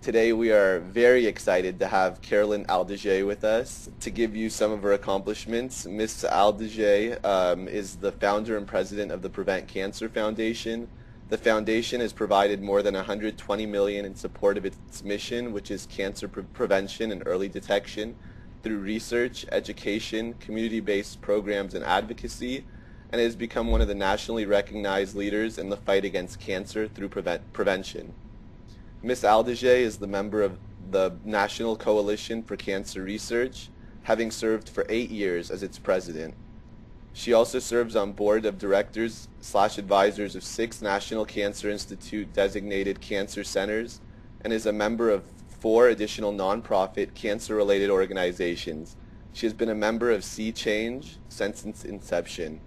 Today we are very excited to have Carolyn Aldige with us to give you some of her accomplishments. Ms. Aldige is the founder and president of the Prevent Cancer Foundation. The foundation has provided more than $120 million in support of its mission, which is cancer prevention and early detection through research, education, community-based programs, and advocacy, and has become one of the nationally recognized leaders in the fight against cancer through prevention. Ms. Aldige is the member of the National Coalition for Cancer Research, having served for 8 years as its president. She also serves on board of directors/advisors of 6 National Cancer Institute designated cancer centers and is a member of 4 additional nonprofit cancer-related organizations. She has been a member of Sea Change since its inception.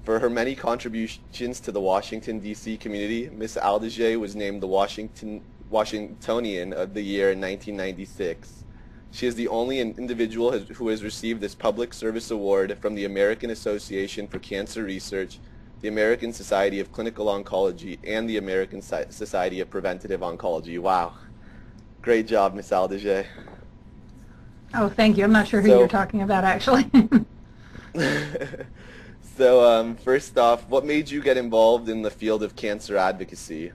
For her many contributions to the Washington, D.C. community, Ms. Aldige was named the Washingtonian of the Year in 1996. She is the only individual who has received this public service award from the American Association for Cancer Research, the American Society of Clinical Oncology, and the American Society of Preventative Oncology. Wow. Great job, Ms. Aldige. Oh, thank you. I'm not sure who you're talking about, actually. So first off, what made you get involved in the field of cancer advocacy?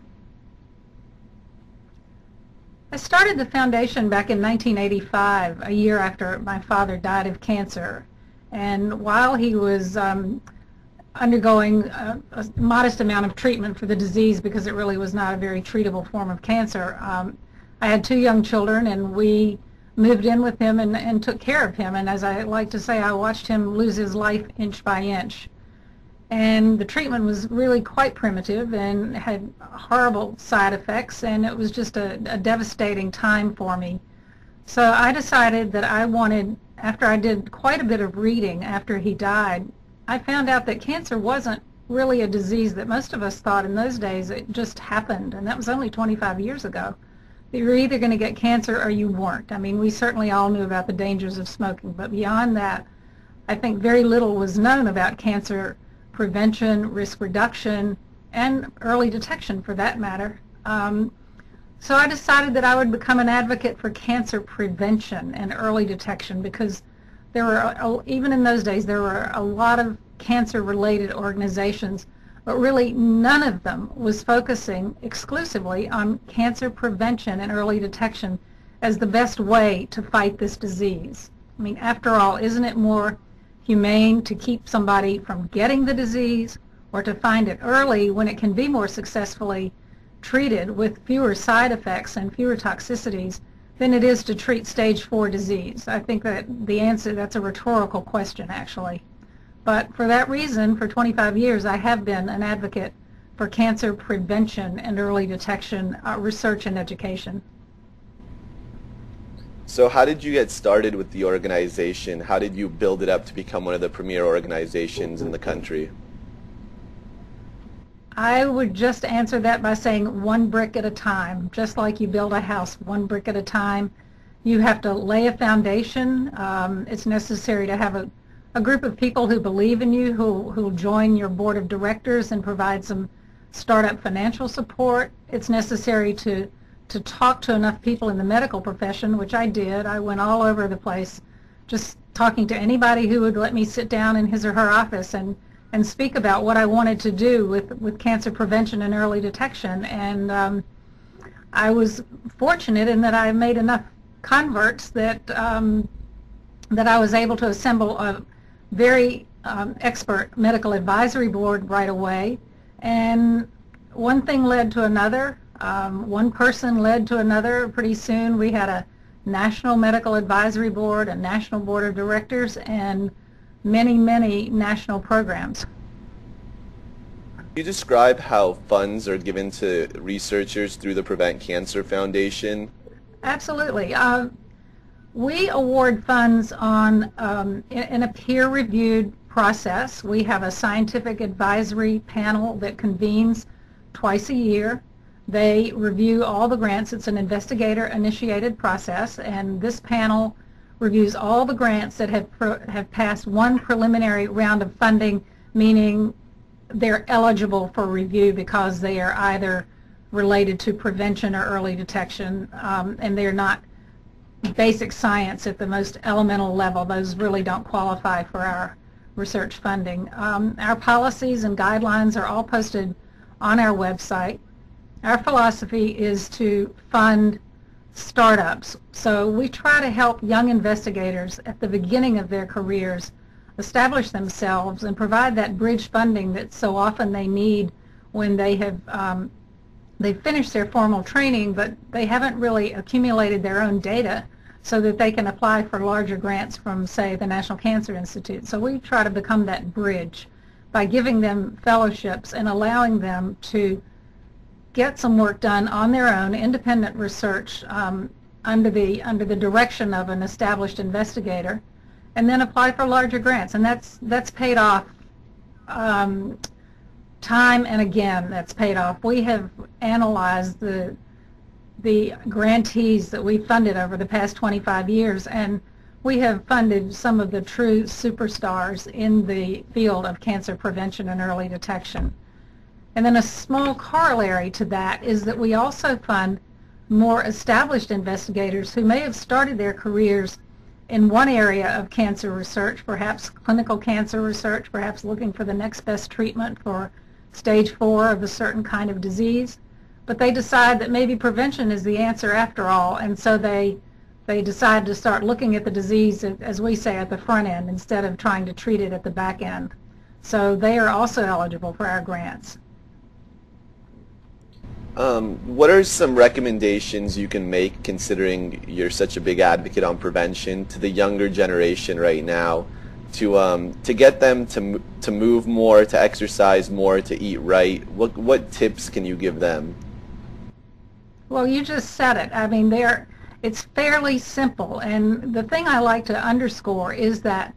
I started the foundation back in 1985, a year after my father died of cancer. And while he was undergoing a modest amount of treatment for the disease, because it really was not a very treatable form of cancer, I had 2 young children, and we moved in with him and took care of him. And as I like to say, I watched him lose his life inch by inch. And the treatment was really quite primitive and had horrible side effects, and it was just a devastating time for me. So I decided that I wanted, after I did quite a bit of reading after he died, I found out that cancer wasn't really a disease that most of us thought in those days. It just happened, and that was only 25 years ago. You were either going to get cancer or you weren't. I mean, we certainly all knew about the dangers of smoking, but beyond that, I think very little was known about cancer prevention, risk reduction, and early detection for that matter. So I decided that I would become an advocate for cancer prevention and early detection, because there were, even in those days, there were a lot of cancer-related organizations, but really none of them was focusing exclusively on cancer prevention and early detection as the best way to fight this disease. I mean, after all, isn't it more humane to keep somebody from getting the disease, or to find it early when it can be more successfully treated with fewer side effects and fewer toxicities than it is to treat stage 4 disease? I think that the answer, that's a rhetorical question, actually. But for that reason, for 25 years, I have been an advocate for cancer prevention and early detection research and education. So how did you get started with the organization? How did you build it up to become one of the premier organizations in the country? I would just answer that by saying one brick at a time. Just like you build a house one brick at a time, you have to lay a foundation. It's necessary to have a group of people who believe in you, who'll join your board of directors and provide some startup financial support. It's necessary to talk to enough people in the medical profession, which I did. I went all over the place just talking to anybody who would let me sit down in his or her office and speak about what I wanted to do with cancer prevention and early detection. And I was fortunate in that I made enough converts that that I was able to assemble a very expert medical advisory board right away. And one thing led to another. One person led to another. Pretty soon we had a national medical advisory board, a national board of directors, and many, many national programs. Can you describe how funds are given to researchers through the Prevent Cancer Foundation? Absolutely. We award funds on in a peer-reviewed process. We have a scientific advisory panel that convenes twice a year. They review all the grants. It's an investigator-initiated process, and this panel reviews all the grants that have passed one preliminary round of funding, meaning they're eligible for review because they are either related to prevention or early detection, and they're not basic science at the most elemental level. Those really don't qualify for our research funding. Our policies and guidelines are all posted on our website. Our philosophy is to fund startups. So we try to help young investigators at the beginning of their careers establish themselves and provide that bridge funding that so often they need when they have they've finished their formal training, but they haven't really accumulated their own data so that they can apply for larger grants from, say, the National Cancer Institute. So we try to become that bridge by giving them fellowships and allowing them to get some work done on their own, independent research under the direction of an established investigator, and then apply for larger grants. And that's paid off time and again. That's paid off. We have analyzed the grantees that we funded over the past 25 years, and we have funded some of the true superstars in the field of cancer prevention and early detection. And then a small corollary to that is that we also fund more established investigators who may have started their careers in one area of cancer research, perhaps clinical cancer research, perhaps looking for the next best treatment for stage 4 of a certain kind of disease, but they decide that maybe prevention is the answer after all, and so they decide to start looking at the disease, as we say, at the front end instead of trying to treat it at the back end. So they are also eligible for our grants. What are some recommendations you can make, considering you're such a big advocate on prevention, to the younger generation right now to get them to move more, to exercise more, to eat right? What tips can you give them? Well, you just said it. I mean, it's fairly simple, and the thing I like to underscore is that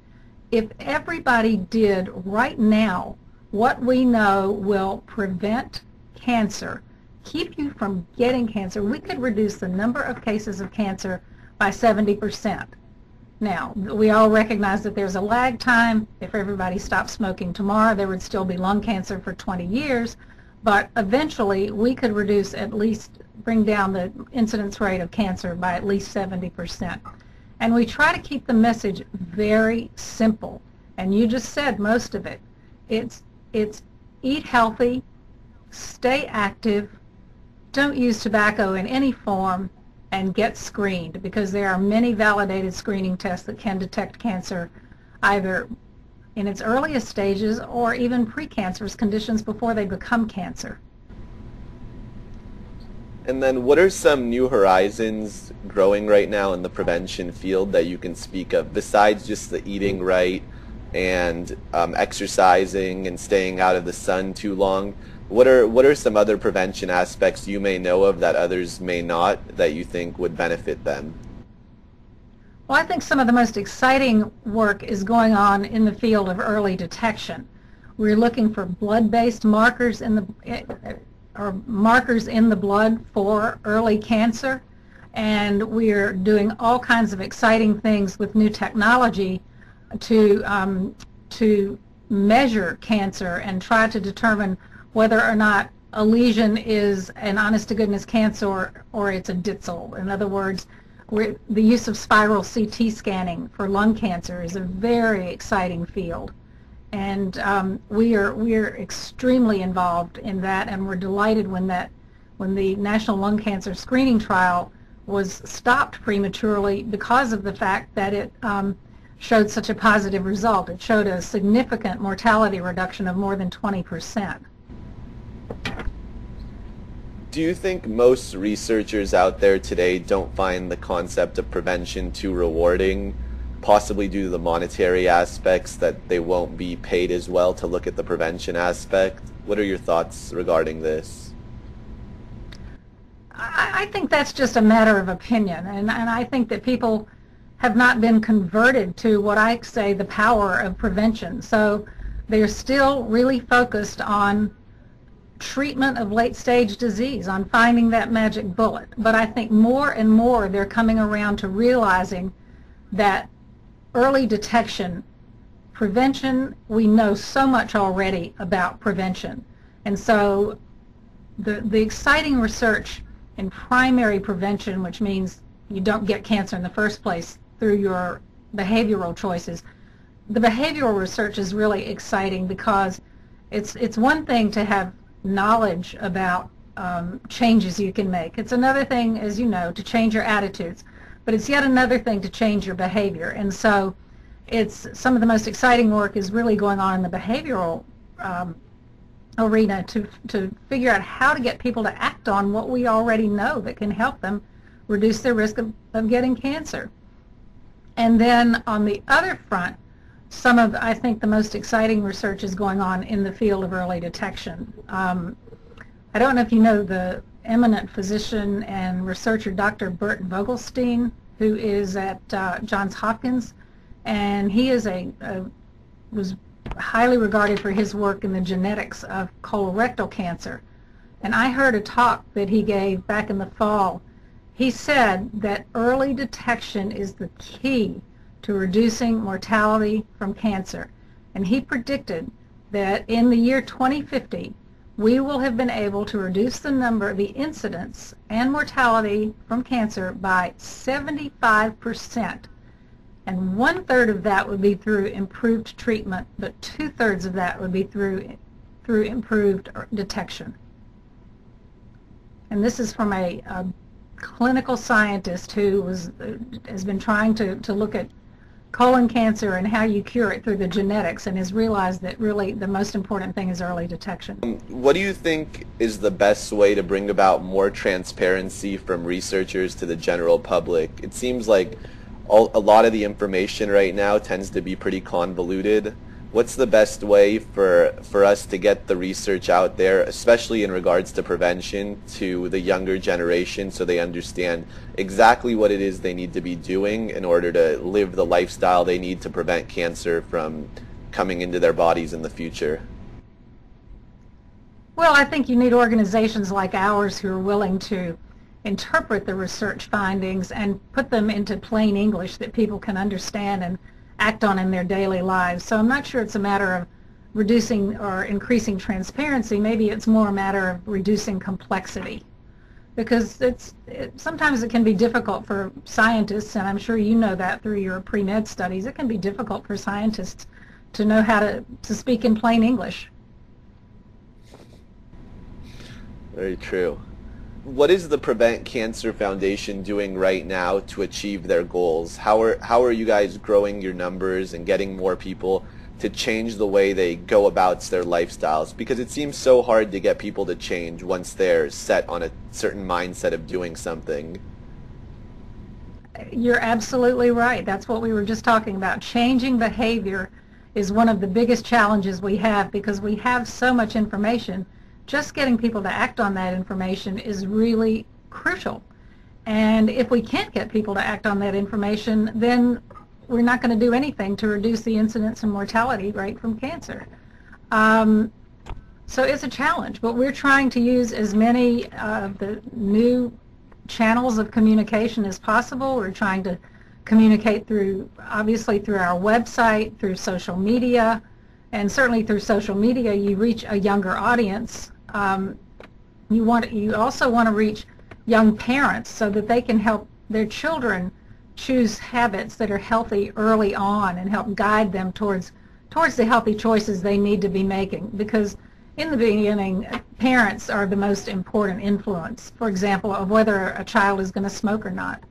if everybody did right now what we know will prevent cancer, keep you from getting cancer, we could reduce the number of cases of cancer by 70%. Now, we all recognize that there's a lag time. If everybody stopped smoking tomorrow, there would still be lung cancer for 20 years, but eventually we could reduce, at least bring down the incidence rate of cancer by at least 70%. And we try to keep the message very simple, and you just said most of it. It's eat healthy, stay active, don't use tobacco in any form, and get screened, because there are many validated screening tests that can detect cancer either in its earliest stages or even precancerous conditions before they become cancer. And then what are some new horizons growing right now in the prevention field that you can speak of, besides just the eating right and exercising and staying out of the sun too long? What are some other prevention aspects you may know of that others may not, that you think would benefit them? Well, I think some of the most exciting work is going on in the field of early detection. We're looking for blood-based markers in the blood for early cancer, and we're doing all kinds of exciting things with new technology to measure cancer and try to determine whether or not a lesion is an honest-to-goodness cancer or it's a Ditzel. In other words, the use of spiral CT scanning for lung cancer is a very exciting field. And we're extremely involved in that, and we're delighted when the National Lung Cancer Screening Trial was stopped prematurely because of the fact that it showed such a positive result. It showed a significant mortality reduction of more than 20%. Do you think most researchers out there today don't find the concept of prevention too rewarding, possibly due to the monetary aspects, that they won't be paid as well to look at the prevention aspect? What are your thoughts regarding this? I think that's just a matter of opinion, and I think that people have not been converted to what I say the power of prevention. So they're still really focused on treatment of late-stage disease, on finding that magic bullet. But I think more and more they're coming around to realizing that early detection, prevention, we know so much already about prevention. And so the exciting research in primary prevention, which means you don't get cancer in the first place through your behavioral choices. The behavioral research is really exciting because it's one thing to have knowledge about changes you can make. It's another thing, as you know, to change your attitudes. But it's yet another thing to change your behavior. And so it's some of the most exciting work is really going on in the behavioral arena to figure out how to get people to act on what we already know that can help them reduce their risk of getting cancer. And then on the other front, some of, I think, the most exciting research is going on in the field of early detection. I don't know if you know the eminent physician and researcher Dr. Bert Vogelstein, who is at Johns Hopkins, and he is was highly regarded for his work in the genetics of colorectal cancer. And I heard a talk that he gave back in the fall. He said that early detection is the key to reducing mortality from cancer. And he predicted that in the year 2050, we will have been able to reduce the number of the incidence and mortality from cancer by 75%. And 1/3 of that would be through improved treatment, but 2/3 of that would be through improved detection. And this is from a clinical scientist who has been trying to look at colon cancer and how you cure it through the genetics, and has realized that really the most important thing is early detection. What do you think is the best way to bring about more transparency from researchers to the general public? It seems like a lot of the information right now tends to be pretty convoluted. What's the best way for us to get the research out there, especially in regards to prevention, to the younger generation so they understand exactly what it is they need to be doing in order to live the lifestyle they need to prevent cancer from coming into their bodies in the future? Well, I think you need organizations like ours who are willing to interpret the research findings and put them into plain English that people can understand and act on in their daily lives. So I'm not sure it's a matter of reducing or increasing transparency. Maybe it's more a matter of reducing complexity, because sometimes it can be difficult for scientists, and I'm sure you know that through your pre-med studies. It can be difficult for scientists to know how to speak in plain English. Very true. What is the Prevent Cancer Foundation doing right now to achieve their goals? How are you guys growing your numbers and getting more people to change the way they go about their lifestyles? Because it seems so hard to get people to change once they're set on a certain mindset of doing something. You're absolutely right. That's what we were just talking about. Changing behavior is one of the biggest challenges we have, because we have so much information. Just getting people to act on that information is really crucial. And if we can't get people to act on that information, then we're not going to do anything to reduce the incidence and mortality rate from cancer. So it's a challenge, but we're trying to use as many of the new channels of communication as possible. We're trying to communicate obviously through our website, through social media, and certainly through social media you reach a younger audience. You also want to reach young parents so that they can help their children choose habits that are healthy early on and help guide them towards the healthy choices they need to be making. Because in the beginning, parents are the most important influence, for example, of whether a child is going to smoke or not.